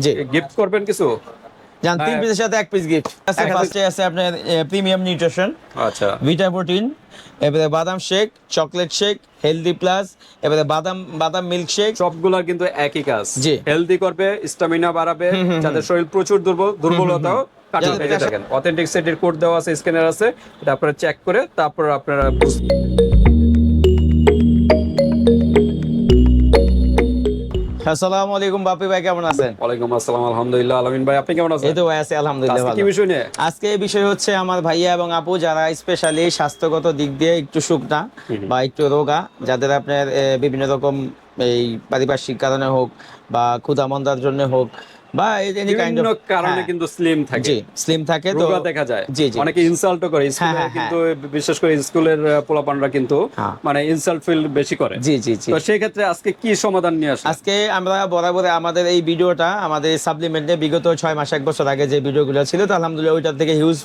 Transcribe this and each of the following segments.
জি gift করবেন কিছু? জান 3 পিসের সাথে 1 পিস গিফট আছে। ফার্স্টে আছে আপনার প্রিমিয়াম নিউট্রিশন, আচ্ছা, ভিটা প্রোটিন, এবারে বাদাম shake, chocolate shake, healthy plus, এবারে বাদাম বাদাম মিল্ক শেক। সবগুলা কিন্তু একই কাজ। জি। হেলদি করবে, স্টামিনা বাড়াবে, যাদের শরীর প্রচুর দুর্বলতাও কাটাবে। যাদের এই যে দেখেন অথেন্টিক সেটির কোড দেওয়া আছে, স্ক্যানার আছে, এটা আপনারা চেক করে তারপর আপনারা আসসালামু আলাইকুম বাপি ভাই, কেমন আছেন? ওয়ালাইকুম আসসালাম, আলহামদুলিল্লাহ। আলামিন ভাই, আপনি কেমন আছেন? এই তো ভাই আছি আলহামদুলিল্লাহ আজকে ভালো। কি বিষয় নিয়ে? আজকে এই বিষয় হচ্ছে আমার ভাইয়া এবং আপু যারা স্পেশালি স্বাস্থ্যগত দিক দিয়ে একটু শুকনা বা একটু রোগা, যাদের আপনার বিভিন্ন রকম এই পারিপার্শ্বিক কারণে হোক বা ক্ষুধা মন্দার জন্য হোক বা এনি কাইন্ড বিভিন্ন অফ, কারণে কিন্তু স্লিম থাকে, জি স্লিম থাকে তো রোগা দেখা যায়। জি জি অনেকে ইনসাল্টও করে স্কুলে, হ্যাঁ, কিন্তু বিশেষ করে স্কুলের পোলাপানরা কিন্তু হ্যাঁ। মানে ইনসাল্ট ফিল বেশি করে। জি জি জি তো সেই ক্ষেত্রে আজকে কি সমাধান নিয়ে আসলেন? আজকে আমরা বরাবর আমাদের এই ভিডিওটা আমাদের সাপ্লিমেন্টে বিগত 6 মাস 1 বছর আগে যে ভিডিওগুলো ছিল, তো আলহামদুলিল্লাহ ওইটার থেকে হিউজ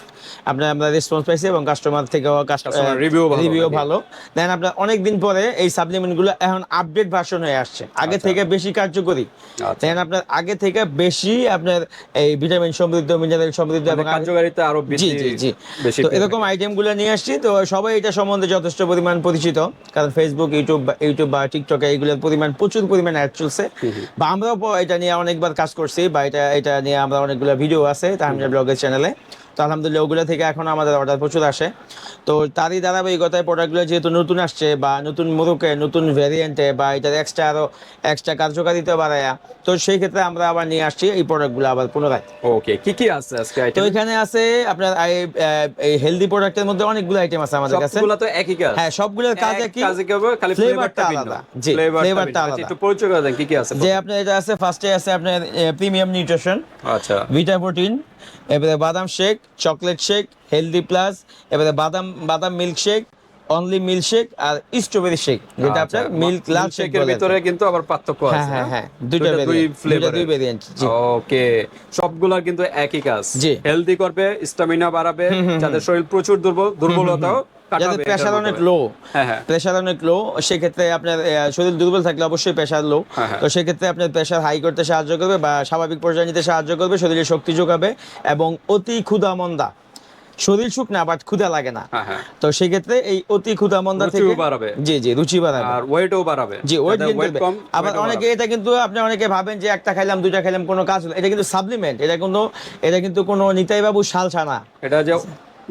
আমরা রেসপন্স পাইছি এবং কাস্টমার থেকেও Customer review ভালো রিভিউ নাকি? ভালো দেন। আপনার অনেক দিন পরে এই সাপ্লিমেন্টগুলো এখন আপডেট ভার্সন হয়ে আসছে, আগে আচ্ছা। থেকে বেশি কার্যকরী। আচ্ছা। দেন আপনার আগে থেকে বেশি আপনার এই ভিটামিন সমৃদ্ধ, মিনারেল সমৃদ্ধ মানে এবং কার্যকারিতা আরো জি বেশি জি জি বেশি তো পেয়ে এরকম থাকে। আইটেমগুলো নিয়ে আসছি, তো সবাই এটা সম্বন্ধে যথেষ্ট পরিমাণ পরিচিত, কারণ ফেসবুক, ইউটিউব বা টিকটকে এইগুলোর পরিমাণ প্রচুর পরিমাণ অ্যাড চলছে। বা আমরাও এটা নিয়ে অনেকবার কাজ করছি, বা এটা নিয়ে আমরা অনেকগুলো ভিডিও আছে তাহমিনা ব্লগের চ্যানেলে। তো আলহামদুলিল্লাহ ওগুলো থেকে এখন আমাদের অর্ডার প্রচুর আসে। তো তারই ধারাবাহিকতায় প্রোডাক্টগুলো যেহেতু নতুন আসছে বা নতুন মোড়কে, নতুন ভ্যারিয়েন্টে, বা এটার এক্সট্রা কার্যকারিতা বাড়ায়া, তো সেই ক্ষেত্রে আমরা আবার নিয়ে আসছি এই প্রোডাক্টগুলো আবার পুনরায়। ওকে, কি কি আছে আজকে তো আইটেম? এখানে আছে আপনার এই হেলদি প্রোডাক্টের মধ্যে অনেকগুলো আইটেম আছে আমাদের কাছে। সবগুলা তো একই কাজ। হ্যাঁ, সবগুলোর কাজ একই, কাজে কি হবে, খালি ফ্লেভারটা ফ্লেভারটা ভিন্ন। আলাদা। জি, ফ্লেভারটা ফ্লেভারটা ভিন্ন। আচ্ছা, আলাদা। একটু পরিচয় করে দেন কি কি আছে যে প্রথমে? আপনার এটা আছে, ফার্স্টে আছে আপনার প্রিমিয়াম নিউট্রিশন, আচ্ছা, ভিটা প্রোটিন, এবারে বাদাম shake, chocolate shake, healthy plus, এবারে বাদাম বাদাম milk shake, only milk shake, আর স্ট্রবেরি শেক, যেটা আচ্ছা। আপনার মিল্ক লাল শেক মিল্কশেকের বলে আর ভিতরে কি। কিন্তু আবার পার্থক্য হ্যাঁ আছে, হ্যাঁ না? হ্যাঁ, দুইটা দুই ভেরিয়েন্ট, ফ্লেভার। দুই ভেরিয়েন্ট। জি ওকে, সবগুলা কিন্তু একই কাজ। জি হেলদি করবে, স্টামিনা বাড়াবে, যাদের শরীর প্রচুর দুর্বলতাও যাদের কাটাবে এটার প্রেশার অনেক মাধ্যমে। লো, হ্যাঁ, হ্যাঁ, প্রেশার অনেক লো, সেক্ষেত্রে আপনার শরীর দুর্বল থাকলে অবশ্যই প্রেশার লো। হ্যাঁ, হ্যাঁ। তো সেক্ষেত্রে আপনার প্রেশার হাই করতে সাহায্য করবে বা স্বাভাবিক পর্যায়ে নিতে সাহায্য করবে, শরীরে শক্তি যোগাবে এবং অতি ক্ষুধা মন্দা, শরীর শুকনা বাট ক্ষুধা লাগে না। হ্যাঁ, হ্যাঁ। তো সেক্ষেত্রে এই অতি ক্ষুধা মন্দা রুচিও থেকে বাড়াবে। জি জি রুচি বাড়াবে আর ওয়েটও বাড়াবে। জি ওয়েট যাদের গেইন ওয়েট করবে। কম, আবার ওয়েটও অনেকে বাড়াবে। এটা কিন্তু আপনি অনেকে ভাবেন যে একটা খাইলাম দুইটা খাইলাম কোনো কাজ হলো, এটা কিন্তু সাপ্লিমেন্ট, এটা কিন্তু কোনো নিতাই বাবু সালসা না। এটা যে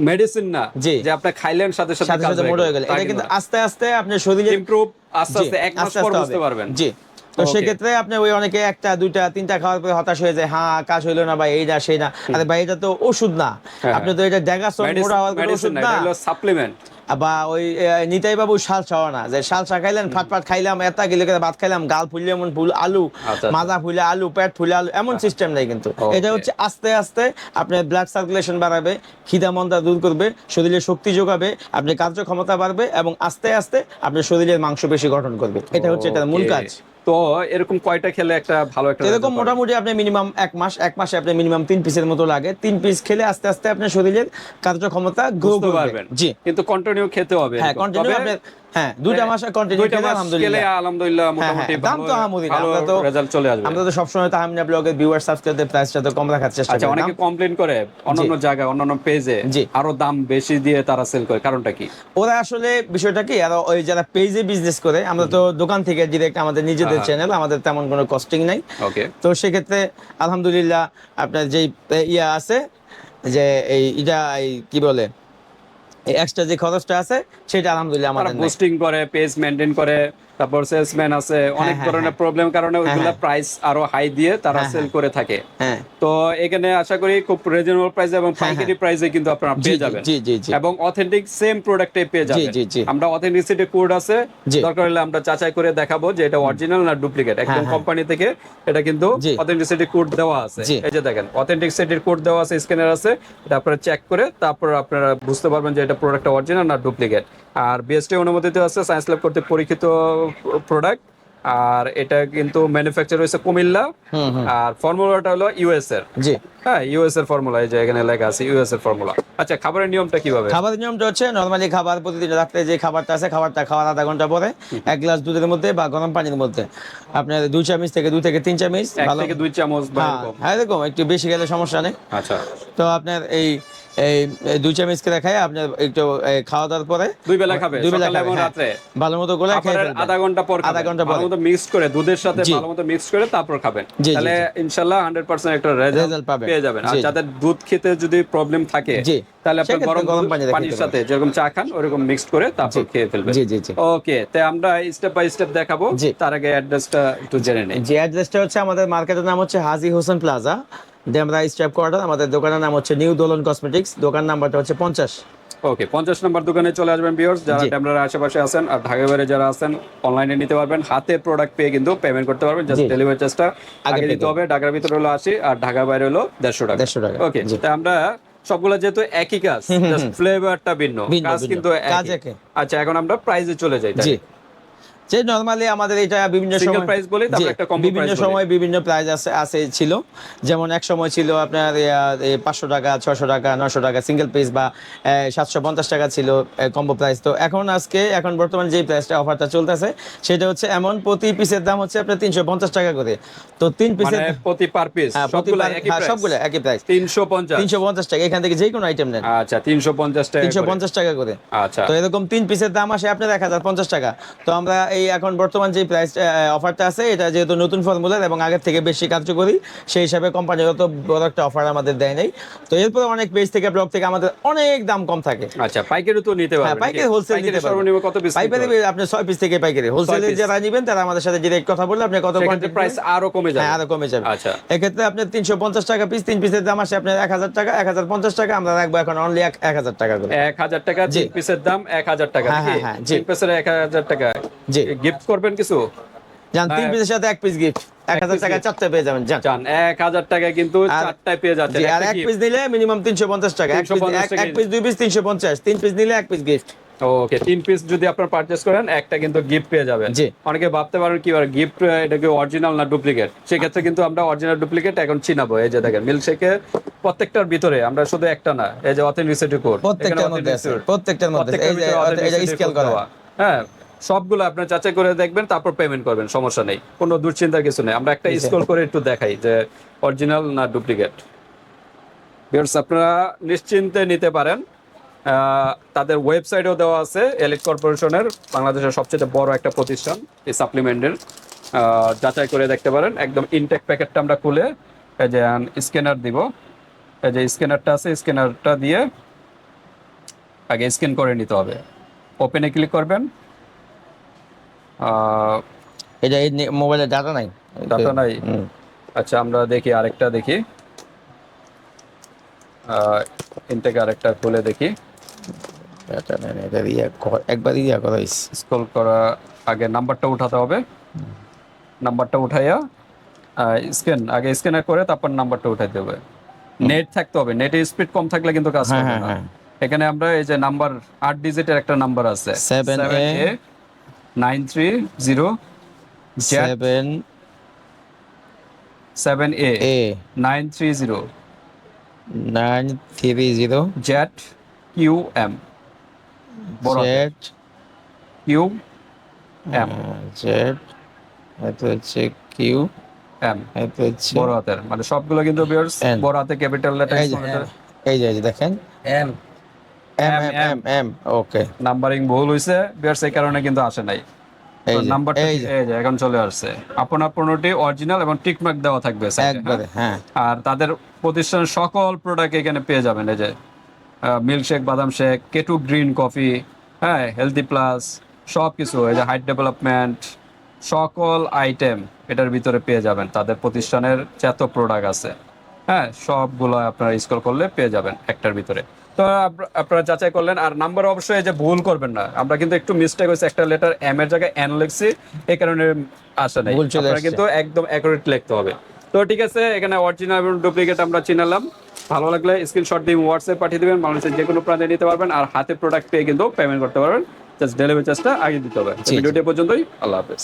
মেডিসিন না জি, যে আপনি খাইলেন সাথে সাথে সাথে কাজ সাথে হয়ে মোটা গেল, হয়ে গেলে, তা এটা কিন্তু কিন্তু না। আস্তে আস্তে আপনার শরীরের ইমপ্রুভ আস্তে জি আস্তে 1 মাস আস্তে পর আস্তে বুঝতে হবে। পারবেন। জি তো ওকে। সেক্ষেত্রে আপনি ওই অনেকে একটা দুইটা তিনটা খাওয়ার পরে হতাশ হয়ে যায়, হ্যাঁ কাজ হইলো না ভাই, এইটা সেই না। আরে ভাই, এটা তো ওষুধ না, হ্যাঁ, আপনি তো এটা ড্যাগাসন মোটা হওয়ার কোনো মেডিসিন ওষুধ না, না। এটা হলো সাপ্লিমেন্ট। বা ওই নিতাই বাবু শাল খাওয়া না, যে শাল খাইলেন ফাটফাট খাইলাম, এত গিলে করে ভাত খাইলাম, গাল ফুললে এমন ফুল আলু, আচ্ছা, মাজা ফুলে আলু, পেট ফুলে আলু, এমন সিস্টেম নেই কিন্তু। এটা ওকে। হচ্ছে আস্তে আস্তে আপনার ব্লাড সার্কুলেশন বাড়াবে, খিদা মন্দা দূর করবে, শরীরে শক্তি যোগাবে, আপনার কার্যক্ষমতা বাড়বে এবং আস্তে আস্তে আপনার শরীরের মাংসপেশি গঠন করবে। এটা হচ্ছে এটার মূল ওকে। কাজ। তো এরকম কয়টা খেলে একটা ভালো একটা এরকম রেজাল্ট পাবেন? মোটামুটি আপনি মিনিমাম 1 মাসে আপনি মিনিমাম 3 পিসের মতো লাগে। 3 পিস খেলে আস্তে আস্তে আপনার শরীরের কার্যক্ষমতা গ্রো বুঝতে করবে। পারবেন। জি কিন্তু কন্টিনিউ খেতে হবে হ্যাঁ, এরকম। কন্টিনিউ তবে আপনি, হ্যাঁ 2টা মাস কন্টিনিউ 2টা খেলে মাস খেলে আলহামদুলিল্লাহ। আলহামদুলিল্লাহ হ্যাঁ মোটামুটি হ্যাঁ, দাম ভালো তো আহামরি না, ভালো রেজাল্ট চলে আসবে। আমরা তো সবসময় তাহমিনা ব্লগের ভিউয়ার সাবস্ক্রাইবারদের প্রাইসটা তো কম রাখার চেষ্টা আচ্ছা, করি। অনেকে কমপ্লেইন করে অন্যান্য জায়গায়, অন্যান্য পেজে জি আরো দাম বেশি দিয়ে তারা সেল করে, কারণটা কি? ওরা আসলে বিষয়টা কি, আর ওই যারা পেজে বিজনেস করে, আমরা তো দোকান থেকে ডিরেক্ট আমাদের নিজেদের হ্যাঁ, চ্যানেল, আমাদের তেমন কোনো কস্টিং নাই। ওকে। তো সেক্ষেত্রে আলহামদুলিল্লাহ আপনার যেই ইয়া আছে, যে এই কি বলে, এই এক্সট্রা যে খরচটা আছে সেটা আলহামদুলিল্লাহ তারা আমাদের নাই। বুস্টিং করে, পেজ মেনটেন করে, তারপর সেলসম্যান আছে, অনেক হ্যাঁ ধরনের হ্যাঁ প্রবলেম কারণে হ্যাঁ ওইগুলা হ্যাঁ প্রাইস আরো হাই দিয়ে তারা হ্যাঁ সেল করে থাকে। হ্যাঁ তো এখানে আশা করি খুব রিজনেবল প্রাইসে এবং হ্যাঁ পাইকারি প্রাইসে কিন্তু আপনারা জি পেয়ে জি যাবেন, জি জি জি এবং অথেন্টিক সেম প্রোডাক্টে পেয়ে জি যাবেন। জি জি আমরা অথেন্টিসিটি কোড আছে, জি দরকার হলে আমরা যাচাই করে দেখাবো যে এটা অরিজিনাল না ডুপ্লিকেট। একদম হ্যাঁ কোম্পানি থেকে এটা কিন্তু জি অথেন্টিসিটি কোড দেওয়া আছে। জি এই যে দেখেন অথেন্টিসিটির কোড দেওয়া আছে, স্ক্যানার আছে, এটা আপনারা চেক করে তারপর আপনারা বুঝতে পারবেন যে এটা প্রোডাক্টটা অরিজিনাল না ডুপ্লিকেট। আর বিএসটি অনুমোদিত আছে, সায়েন্স ল্যাব কর্তৃক পরীক্ষিত প্রোডাক্ট। আর এটা কিন্তু ম্যানুফ্যাকচার হয়েছে কুমিল্লা, আর ফর্মুলাটা হলো ইউএস এর। জি হ্যাঁ, ইউএস এর ফর্মুলা, এই যে এখানে লেখা আছে ইউএস এর ফর্মুলা। আচ্ছা, খাবারের নিয়মটা কিভাবে? খাবারের নিয়মটা হচ্ছে নর্মালি খাবার প্রতিদিন রাত্রে যে খাবারটা আছে খাবারটা খাওয়ার আধা ঘন্টা পরে 1 গ্লাস দুধের মধ্যে বা গরম পানির মধ্যে আপনার 2 চামচ থেকে 2 থেকে 3 চামচ 1 থেকে 2 চামচ বা হ্যাঁ এরকম? হ্যাঁ, এরকম একটু বেশি গেলে সমস্যা নেই। আচ্ছা, তো আপনার এই এই 2 চামচ করে খায় আপনার একটু খাওয়া দাওয়ার পরে 2 বেলা খাবে, 2 বেলা সকালে খাবে, এবং হ্যাঁ। রাত্রে? ভালো মতো করে খেয়ে খাবারের ফেলবেন। আধা ঘন্টা পর আধা ঘন্টা পরে। ভালো মতো মিক্স করে দুধের সাথে জি। ভালো মতো মিক্স করে তারপর খাবেন, জি, জি, তাহলে ইনশাআল্লাহ 100% একটা রেজাল্ট রেজাল্ট পাবেন। পেয়ে যাবেন। আর জি। যাদের দুধ খেতে যদি প্রবলেম থাকে জি। তাহলে আপনি সেক্ষেত্রে গরম গরম দুধ পানিতে পানির খেতে সাথে যেরকম চা খান ওরকম মিক্সড করে তারপর খেয়ে ফেলবেন। জি, জি, জি। ওকে, তাই আমরা স্টেপ বাই স্টেপ দেখাবো। জি। তার আগে অ্যাড্রেসটা একটু জেনে নেই। যে অ্যাড্রেসটা হচ্ছে আমাদের মার্কেটের নাম হচ্ছে Haji Hossain plaza, Demra staff quarter. আমাদের দোকানের নাম হচ্ছে নিউ দোলন কসমেটিক্স, দোকান নাম্বারটা হচ্ছে 50। ওকে, 50 নম্বর দোকানে চলে আসবেন ভিউয়ার্স, যারা জি। ডেমরার আশেপাশে আছেন আর ঢাকার বাইরে যারা আছেন অনলাইনে নিতে পারবেন, হাতে প্রোডাক্ট পেয়ে কিন্তু পেমেন্ট করতে পারবেন। জাস্ট জি। ডেলিভারি চার্জটা আগে pay দিতে হবে। ঢাকার ভিতরে হলো 80 আর ঢাকার বাইরে হলো 150 টাকা। 150 টাকা। ওকে, জি। তাই আমরা সবগুলা যেহেতু একই কাজ, জাস্ট ফ্লেভারটা ভিন্ন, ভিন্ন, কাজ ভিন্ন। কিন্তু কাজ একই। একই। আচ্ছা, এখন আমরা প্রাইসে চলে যাই। জি। যে নরমালি আমাদের এটা বিভিন্ন Single সময় price বলি, তারপর জি, একটা combo বিভিন্ন price বলি। সময় বিভিন্ন প্রাইস আছে ছিল। যেমন এক সময় ছিল আপনার 500 টাকা 600 টাকা 900 টাকা সিঙ্গেল পিস বা 750 টাকা ছিল কম্বো প্রাইস। তো এখন বর্তমান যে প্রাইসটা অফারটা চলতেছে সেটা হচ্ছে এমন প্রতি পিসের দাম হচ্ছে আপনার 350 টাকা করে। তো 3 পিসের মানে প্রতি পার পিস সবগুলা একই প্রাইস? সবগুলো একই প্রাইস 350। 350 টাকা, এখান থেকে যে কোনো আইটেম নেন। আচ্ছা, 350 টাকা করে। 350 টাকা করে। আচ্ছা, তো এরকম 3 পিসের দাম আসে আপনার 1050 টাকা। তো আমরা এই এখন বর্তমান যে প্রাইস অফারটা আছে এটা যেহেতু নতুন ফর্মুলার এবং আগের থেকে বেশি কার্যকরী, সেই হিসাবে কোম্পানির অত বড় একটা অফার আমাদের দেয় নাই। তো এরপর অনেক পেজ থেকে ব্লগ থেকে আমাদের অনেক দাম কম থাকে। আচ্ছা, পাইকারি তো নিতে হ্যাঁ, পারবেন? পাইকারি হোলসেল নিতে পারবেন। সর্বনিম্ন কত পিস? পাইকারি আপনি 6 পিস থেকে পাইকারি, হোলসেলে piece। যারা নেবেন তারা আমাদের সাথে ডিরেক্ট কথা বললে আপনি কত সেক্ষেত্রে কোয়ান্টিটি প্রাইস আরো কমে যাবে? হ্যাঁ, আরো কমে যাবে। আচ্ছা, এক্ষেত্রে আপনার 350 টাকা পিস, 3 পিসের দাম আসে আপনার 1000 টাকা, 1050 টাকা। আমরা রাখবো এখন অনলি 1000 টাকা করে। 1000 টাকা। জি। 3 পিসের দাম 1000 টাকা হ্যাঁ, নাকি? হ্যাঁ, হ্যাঁ, জি। 3 পিসের 1000 টাকা। জি। গিফট করবেন কিছু? জান 3 পিসের সাথে 1 পিস গিফট, 1000 টাকা 4টা পেয়ে যাবেন। জান জান 1000 টাকা কিন্তু 4টায় পেয়ে যাচ্ছেন। জি, আর 1 পিস নিলে মিনিমাম 350 টাকা। 1 পিস 2 পিস 350, 3 পিস নিলে 1 পিস গিফট। ওকে, 3 পিস যদি আপনারা পারচেজ করেন একটা কিন্তু গিফট পেয়ে যাবেন। জি। অনেকে ভাবতে পারেন কি গিফট এটা কি অরিজিনাল না ডুপ্লিকেট, সেক্ষেত্রে কিন্তু আমরা অরিজিনাল ডুপ্লিকেট এখন চিনাবো। এই যে দেখেন মিল্কশেকের প্রত্যেকটার ভিতরে আমরা শুধু একটা না, এই যে অথেন্টিসিটি কোড প্রত্যেকটার মধ্যে আছে, প্রত্যেকটার মধ্যে এই যে এটা স্কেল করা। হ্যাঁ, সবগুলো আপনার যাচাই করে দেখবেন, তারপর পেমেন্ট করবেন, সমস্যা নেই, কোনো দুশ্চিন্তার কিছু নেই। আমরা একটা স্ক্রল করে একটু দেখাই যে অরিজিনাল না ডুপ্লিকেট। ভিউয়ার্স, আপনারা নিশ্চিন্তে নিতে পারেন। তাদের ওয়েবসাইটও দেওয়া আছে, এলিট কর্পোরেশনের, বাংলাদেশের সবচেয়ে বড় একটা প্রতিষ্ঠান এই সাপ্লিমেন্টের। যাচাই করে দেখতে পারেন। একদম ইনটেক প্যাকেটটা আমরা খুলে এই যে স্ক্যানার দিব, এই যে স্ক্যানারটা আছে, স্ক্যানারটা দিয়ে আগে স্ক্যান করে নিতে হবে। ওপেনে ক্লিক করবেন। এটা এই মোবাইলে ডাটা নাই, ডাটা নাই? আচ্ছা, আমরা দেখি আরেকটা দেখি, ইনটেক আরেকটা খুলে দেখি। ডাটা নাই, এটা একবার করা হইছে। স্ক্রল করা আগে নাম্বারটা উঠাতে হবে। নাম্বারটা উঠাইয়া আগে স্ক্যানার করে তারপর নাম্বারটা উঠাইতে হবে। নেট থাকতে হবে, নেটের স্পিড কম থাকলে কিন্তু কাজ হ্যাঁ, হবে হ্যাঁ, না। হ্যাঁ। এখানে আমরা এই যে নাম্বার 8 ডিজিটের একটা নাম্বার আছে, 7A 930 7A 930 ZQM বড় হাতের। QM এটা হচ্ছে কিউ, M এটা হচ্ছে বড় হাতের, মানে সবগুলো কিন্তু ভিউয়ার্স N। বড় হাতে ক্যাপিটাল লেটার। এই যে দেখেন এম এম এম এম। ওকে, নাম্বারিং ভুল হইছে ভিউয়ার্স, এই কারণে কিন্তু আসে নাই। এই যে, নাম্বারটা এই এই যে। যে এখন চলে আসছে। আপনার পণ্যটি অরিজিনাল এবং টিকমার্ক দেওয়া থাকবে side এ, একবারে, হ্যাঁ। আর তাদের প্রতিষ্ঠানের সকল প্রোডাক্ট এখানে পেয়ে যাবেন। এই যে মিল্কশেক, বাদাম শেক, কেটু গ্রিন কফি, হ্যাঁ, হেলদি প্লাস সব কিছু, এই যে হাইট ডেভেলপমেন্ট, সকল আইটেম এটার ভিতরে পেয়ে যাবেন। তাদের প্রতিষ্ঠানের যত প্রোডাক্ট আছে, হ্যাঁ, সবগুলো আপনারা স্ক্রল করলে পেয়ে যাবেন একটার ভিতরে। তো আপনারা যাচাই করলেন। আর নাম্বার অবশ্যই এই যে ভুল করবেন না। আমরা কিন্তু একটু মিস্টেক হয়েছে, একটা লেটার এম এর জায়গায় এন লিখছি, এই কারণে আসে নাই। ভুল চলে আপনারা আসছে। কিন্তু একদম অ্যাকুরেট লিখতে হবে। তো ঠিক আছে, এখানে অরিজিনাল এবং ডুপ্লিকেট আমরা চিনালাম। ভালো লাগলে স্ক্রিনশট দিয়ে হোয়াটসঅ্যাপ পাঠিয়ে দেবেন, বাংলাদেশের যে কোনো প্রান্তে নিতে পারবেন। আর হাতে প্রোডাক্ট পেয়ে কিন্তু পেমেন্ট করতে পারবেন, জাস্ট ডেলিভারি চার্জটা আগে দিতে হবে। ভিডিওটি পর্যন্তই, আল্লাহ হাফেজ।